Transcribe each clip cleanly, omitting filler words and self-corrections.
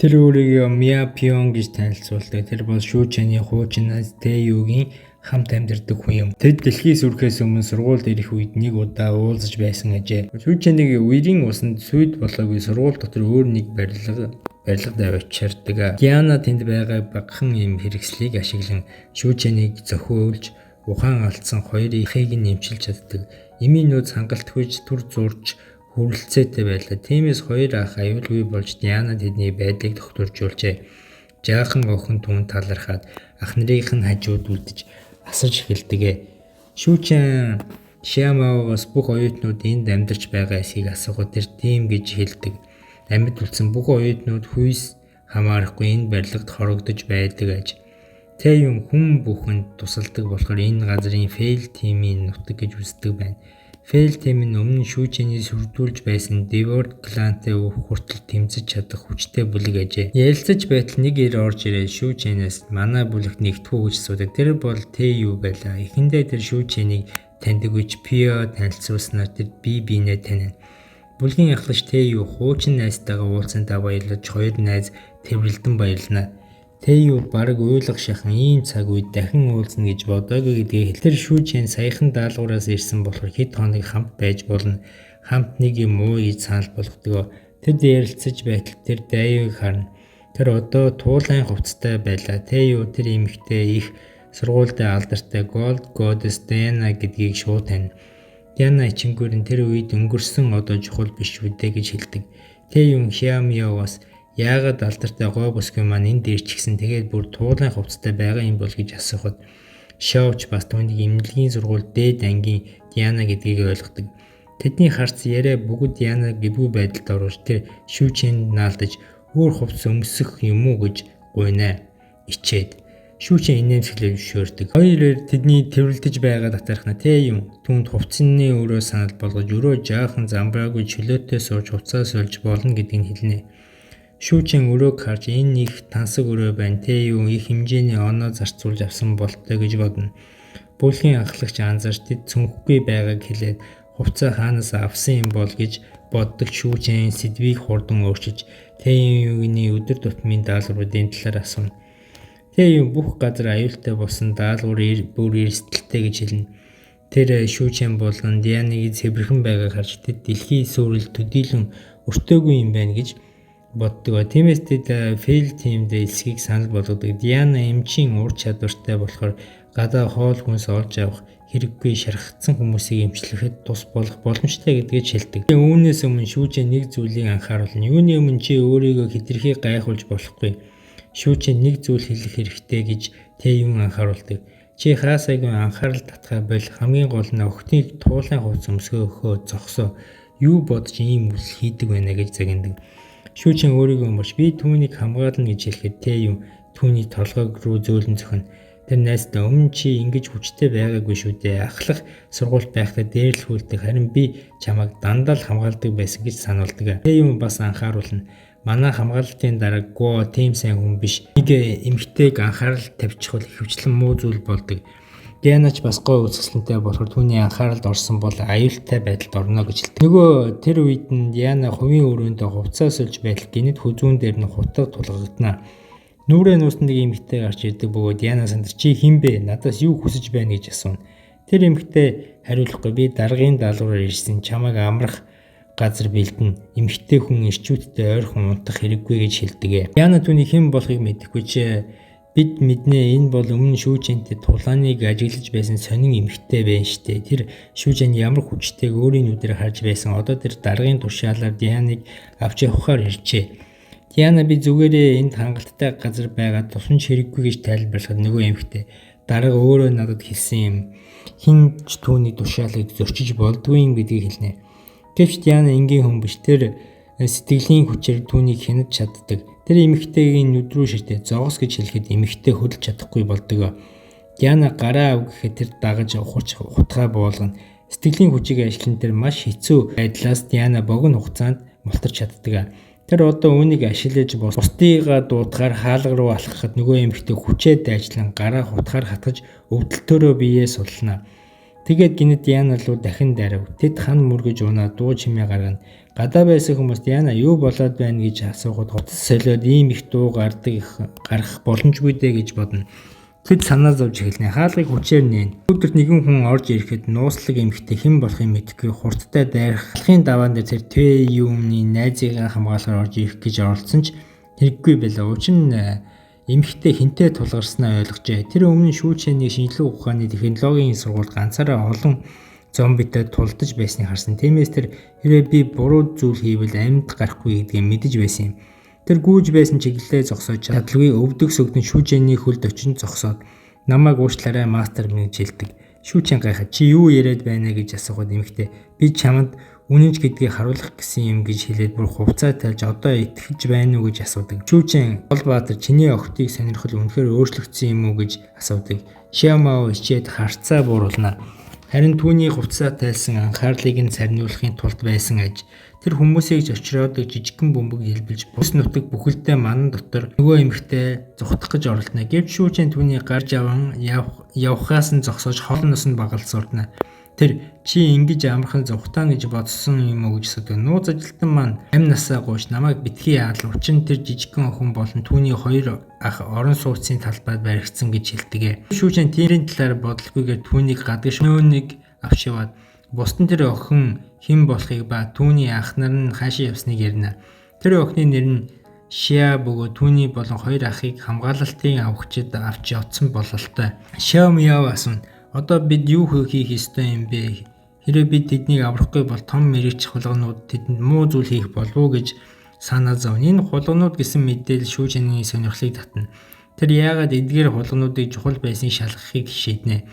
Тэр өөрийгөө Мя Пён гэж танилцуулдаг. Тэр бол Шүүчэний хуучин найз Тэюгийн хамт амьдардаг хүн юм. Тэд дэлхийн сүрхээс өмнө сургуульд ирэх үед нэг удаа уулзаж байсан гэжээ. Шүүчэнийг үерийн усанд сүйд болоогүй сургууль дотор өөр нэг барилга авчирдаг. Диана тэнд байгаа багахан юм хэрэгслийг ашиглан Шүүчэнийг зохиулж ухаан алдсан хоёрын ахыг нь нэмчилж чаддаг. Эмийн нөөц хангалт хүж түр зурж хүрэлцээтэй байлаа. Тиймээс хоёр ах аюулгүй болж Диана тэдний байдлыг докторжуулжээ. Жаахан охин түн талархаад ах нарынх нь хажууд үлдэж асарж эхэлдэг. Шүүчэн Шиамаогоос бүх оюутнууд энд амьдарч байгаа эсхийг асуухад тэр тийм гэж хэлдэг. Амьд үлдсэн бүх оюутнууд хүйс хамаарахгүй энэ барилгад хорогдож байдаг аж. Тэюн хүн бүхэнд тусалдаг болохоор энэ газрын Фейл тимийн нутаг гэж үздэг байна. Фейл тим нь өмнө Шүүчэний сүрдүүлж байсан Деворд клантай хүртэл тэмцэж чадах хүчтэй бүлэг ажээ. Ярилцаж байтал нэг ир орж ирээд Шүүчэнээс манай бүлэгт нэгдэхүү гэж асуудаг. Тэр бол Тэю байлаа. Эхэндээ тэр Шүүчэнийг таньдаг гэж Пио танилцуулснаар тэр биенээ таниа. Бүлгийн ахлагч Тэю хуучин найзтайгаа уулзсандаа баярлаж хоёр найз тэрвэрлдэн баярлана. Тэю бараг уйлах шахан ийм цаг үед дахин уулзна гэж бодоогүй гэдгийг хэл. Тэр Шүүчэн саяхан даалгавраас ирсэн болохоор хэд хоног хамт байж болно. Хамт нэг юм уу гэж санал болгодог. Тэд ярилцаж байтал тэр Тэюг харна. Тэр одоо туулайн хувцастай байлаа. Тэю тэр эмэгтэй их сургуультай алдартай Gold Goddess Diana гэдгийг шууд таниа. Диана ичингүүр нь тэр үед өнгөрсөн одоо чухал биш үдэ гэж хэлдэг. Тэю Шиамиогоос яагаад алдартай гой бүсгүй маань энд ирчихсэн тэгээд бүр туулайн хувцастай байгаа юм бол гэж асуухад Шовч бас түүнийг эмнэлгийн сургууль дээд ангийн Диана гэдгийг ойлгодог. Тэдний харц яриа бүгд Диана гэвгүй байдалд оруулж тэр Шүүчэнд наалдаж өөр хувцас өмсөх юм уу гэж гуйнаа ичээд Шүүчэн инээмсэглэж шөөрдөг. Хоёр тэдний тэрвэрлдэж байгаа татархна Тэюн түүнд хувцсны өрөө санал болгож өрөө жаахан замбраагүй чөлөөтэй сууж хувцаа сольж болно гэдгийг хэлнэ. Шүүчэн өрөөг харж энэ их тансаг өрөө байна. Тэю их хэмжээний оноо зарцуулж авсан болтой гэж бодно. Бүлгийн ахлагч анзаарч тэд цөнхгүй байгааг хэлээд хувцаа хаанаас авсан юм бол гэж боддог. Шүүчэн сэдвийг хурдан өөрчилж Тэюгийн өдөр тутмын даалгавруудын талаар асууна. Тэю бүх газар аюултай болсон даалгавар бүр эрсдэлтэй гэж хэлнэ. Тэр Шүүчэн болон Дианыг цэвэрхэн байгааг харж тэд дэлхийн сүрэл төдийлөн өртөөгүй юм байна гэж боддог. Тиймээс тэд Фейл тимд элсгийг санал болгодог. Диана эмчийн ур чадвартай болохоор гадаа хоол хүнс олж авах хэрэггүй шархагдсан хүмүүсийг эмчлэхэд тус болох боломжтой гэдгийг хэлдэг. Үүнээс өмнө Шүүчэн нэг зүйлийг анхааруулна. Юуны өмнө чи өөрийгөө хэтэрхий гайхуулж болохгүй. Шүүчэн нэг зүйл хэлэх хэрэгтэй гэж Тэюн анхааруулдаг. Чи хаасайгүй анхаарал татхаа бол хамгийн гол нь охиныг туулайн хувцас өмсгөхөө зогсоо. Юу бодож ийм үйл хийдэг байна гэж загнадаг. Шүүчэн өөрийгөө марч би түүнийг хамгаална гэж хэлэхэд Тэюн түүний толгойг руу зөөлөн зөхөн. Тэр найздаа өмнө чи ингэж хүчтэй байгаагүй шүү дээ. Ахлах сургуульд байхдаа дээрлэхүүлдэг. Харин би чамайг дандаа л хамгаалдаг байсан гэж сануулдаг. Тэюн бас анхааруулна. Манай хамгаалалтын дараа Го тийм сайн хүн биш. Нэг эмэгтэйг анхаарал тавьчихвал хөвчлэн муу зүйл болдог. Дианач бас гой үзэсгэлэнтэй болохоор түүний анхааралд орсон бол аюултай байдалд орно гэж хэлдэг. Нөгөө тэр үед нь Диана хувийн өрөөндөө хувцас сольж байтал гинэд хүзүүн дээр нь хутаг тулгагдана. Нүрээ нуусан нэг эмэгтэй гарч ирдэг бөгөөд Диана сандар чи хэн бэ? Надаас юу хүсэж байна гэж асууна. Тэр эмэгтэй хариулахгүй би даргын даалгавраар ирсэн. Чамайг амрах газар бэлдэн. Эмэгтэй хүн ирчүүдтэй ойрхон унтах хэрэггүй гэж хэлдэг. Диана түүний хэн болохыг мэдэхгүй ч бид мэднэ энэ бол өмнө Шүүчэнтэй тулааныг ажиглаж байсан сонин эмэгтэй байна штэ. Тэр Шүүчэн ямар хүчтэйг өөрийн нүдээр харж байсан. Одоо тэр даргын тушаалаар Дианыг авч явахаар иржээ. Диана би зүгээрээ энд хангалттай газар байгаа тусамж хэрэггүй гэж тайлбарлахад нөгөө эмэгтэй дарга өөрөө надад хэлсэн юм. Хин ч түүний тушаалыг зөрчиж болдгүй юм гэдгийг хэлнэ. Гэвч Диана энгийн хүн биш. Тэр сэтгэлийн хүчээр түүнийг хянаж чаддаг. Тэр эмэгтэйгийн нүд рүү ширтээ зогс гэж хэлэхэд эмэгтэй хөдөлж чадахгүй болдог. Диана гараа ав гэхэд тэр дагаж хутгаа буулгана. Сэтгэлийн хүчийг ашиглан тэр маш хэцүү байдлаас Диана богино хугацаанд мултарч чаддаг. Тэр одоо үүнийг ашиглаж бусдыгаа дуудахаар хаалга руу алхахад нөгөө эмэгтэй хүчээд ажиллан гараа хутгаар хатгаж өвдөлтөөрөө биеэ суллана. Тэгээд гинэд Диана руу дахин дарав. Тэд хан мөргөж унаад дуу чимээ гаргана. Гадаа байсан хүмүүс Диана юу болоод байна гэж асуухад хотос солиод ийм их дуу гарах боломжгүй дээ гэж бодно. Тэд санаа зовж эхэлнэ. Хаалгыг хүчээр нээн. Өдөрт нэгэн хүн орж ирэхэд нууцлаг эмэгтэй хэн болохыг мэдэхгүй хурдтай дайрах. Алхын даваан дээр тэр Тэюмны найзыг хамгаалахаар орж ирэх гэж оролцсон ч хэрэггүй байлаа. Учир нь эмэгтэй хинтээ тулгарснаа ойлгожээ. Тэр өмнө шүүчэний шинжилгээ ухааны технологийн сургуульд ганцаараа олон зомбитой тулдаж байсныг харсан. Тиймээс тэр хэрвээ би буруу зүйл хийвэл амьд гарахгүй гэдгийг мэдэж байсан юм. Тэр гүйж байсан чиглэлээ зогсоож чадалгүй өвдөг сөгдөн шүүчэний хөлд очин зогсоод намайг уучлаарай мастер минь гэж хэлдэг. Шүүчэн гайхаад чи юу яриад байна гэж асуухад эмэгтэй би чамд үнэнч гэдгийг харуулах гэсэн юм гэж хэлээд бүр хувцаа тавьж одоо итгэж байна уу гэж асуудаг. Шүүчэн Болбаатар чиний охтыг сонирхол үнэхээр өөрчлөгдсөн юм уу гэж асуудаг. Шиамао ичээд харцаа бууруулна. Харин түүний хувцаа тайлсан анхаарлыг нь сарниулахын тулд байсан аж. Тэр хүмүүсийг зочроодог жижигхэн бөмбөг хэлбэлж бус нутаг бүхэлдээ манан дотор нөгөө эмэгтэй зүхтах гэж оролдоно. Гэвч шүүчэн түүний гарч явхаас нь зогсоож хоолн нус нь багалсуурдана. Тэр чи ингэж амархан зүхтаан гэж бодсон юм уу гэж асуудаг. Нууц ажилтан маань амь насаа гоош намайг битгий яал. Учир нь тэр жижигхэн охин болон түүний хоёр ах орон сууцын талбайд баригдсан гэж хэлдэг. Шүүчэн тэрийн талаар бодлогүйгээр түүнийг гадагш нөөнийг авч яваад бусдын тэр охин хэн болохыг ба түүний ах нар нь хаашаа явсныг ярина. Тэр охины нэр нь Шиа бөгөөд түүний болон хоёр ахыг хамгаалалтын авахчид авч явцсан бололтой. Шиамяо асууна. Одоо бид юу хийх ёстой юм бэ? Хэрэв бид тэднийг аврахгүй бол том мэрэгч хулганууд тэдэнд муу зүйл хийх болов уу гэж санаа зовно. Энэ хулганууд гэсэн мэдээлэл шүүчэний сонирхлыг татна. Тэр яагаад эдгээр хулгануудыг чухал байсныг шалгахыг шийднэ.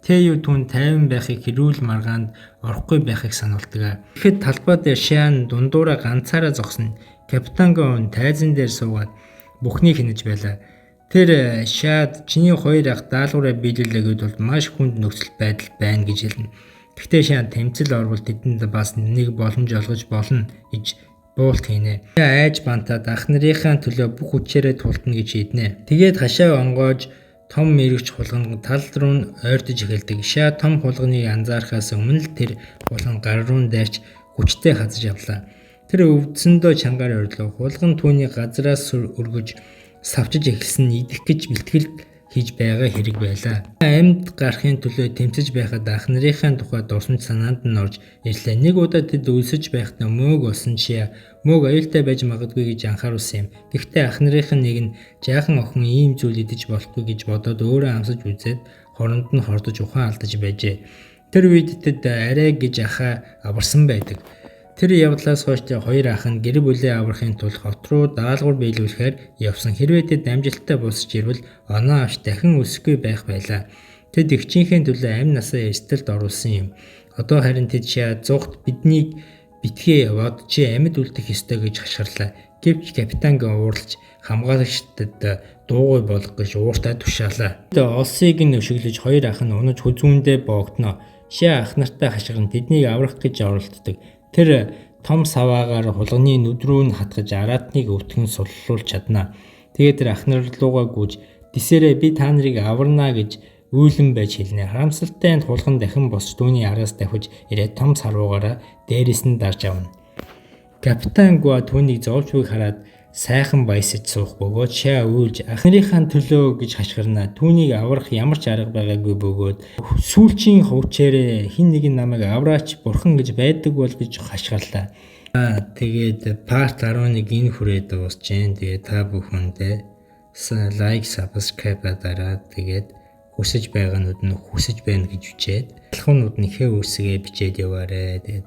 Тэю түн тайван байхыг хэрүүл маргаанд орохгүй байхыг сануулдаг. Тэгэхэд талбай дээр Шиан дундуураа ганцаараа зогсно. Капитан Гон тайзан дээр суугаад бүхнийг хянаж байлаа. Тэр Шаад чиний хоёр ах даалгавраа биелүүлээгээд бол маш хүнд нөхцөл байдал байна гэж хэлнэ. Гэхдээ Шаад тэмцэл орвол тэдэнд бас нэг боломж олгож болно гэж буулт хийнэ. Айж бантаад ах нарынхаа төлөө бүх хүчээрээ тултна гэж шийднэ. Тэгээд хашаа онгоож том мэрэгч хулган тал руу нь ойртож эхэлдэг. Шаа том хулганыг анзаарахаас өмнө л тэр хулган гар руу дайрч хүчтэй хазаж авлаа. Тэр өвдсөндөө чангаар ойрлоо. Хулган түүний газраас өргөж савчиж эхэлсэн идэх гэж бэлтгэл хийж байгаа хэрэг байлаа. Амьд гарахын төлөө тэмцэж байхад ах нарынхаа тухай дурсамж санаанд нь орж ирлээ. Нэг удаа тэд үлсэж байхдаа мөөг болсон Шиа мөөг аюултай байж магадгүй гэж анхааруулсан юм. Гэхдээ ах нарынх нь нэг нь жаахан охин ийм зүйл идэж болохгүй гэж бодоод өөрөө амсаж үзээд хоронд нь хордож ухаан алдаж байжээ. Тэр үед тэд арай гэж ахаа аварсан байдаг. Тэр явдлаас хойш хоёр ах нь гэр бүлээ аврахын тулд хот руу даалгавар биелүүлэхээр явсан. Хэрвээ тэд амжилттай босч ирвэл оноо авч дахин өсөхгүй байх байлаа. Тэд эгчийнхээ төлөө амь насаа эрсдэлд оруулсан юм. Одоо харин тэд Шиа зүгт биднийг битгий яваад чи амьд үлдэх ёстой гэж хашгирлаа. Гэвч капитанг уурлж хамгаалагчдад дуугүй болох гэж ууртаа тушаалаа. Олсыг нь өшөглөж хоёр ах нь унаж хүзүүндээ боогдно. Шиа ах нартай хашгирн тэднийг аврах гэж оролддог. Тэр том саваагаар хулганы нүд рүү нь хатгаж араатныг өвтгөн суллуулж чадна. Тэгээд тэр ах нар руугаа гүйж "Дисэрэ би та нарыг аварна" гэж үйлэн байж хэлнэ. Харамсалтай нь хулган дахин босч түүний араас давхиж ирээд том сарвуугаараа дээрээс нь дарж авна. Капитан Гуа түүнийг зовж буйг хараад сайхан баясаж суух бөгөөд Шиа уйлж ах нарынхаа төлөө гэж хашгирна. Түүнийг аврах ямар ч арга байгаагүй бөгөөд сүүлчийн хувьчээрээ хин нэг нь намайг авраач бурхан гэж байдаг бол гэж хашгирлаа. Тэгээд part 11 энэ хүрээд дуусчихээн. Тэгээд та бүхэндээ лайк, subscribe дараад тэгээд хүсэж байгаанууд нь хүсэж байна гэж бичээд алхамнууд нь ихээ үсгээ бичээд яваарэ. Тэгээд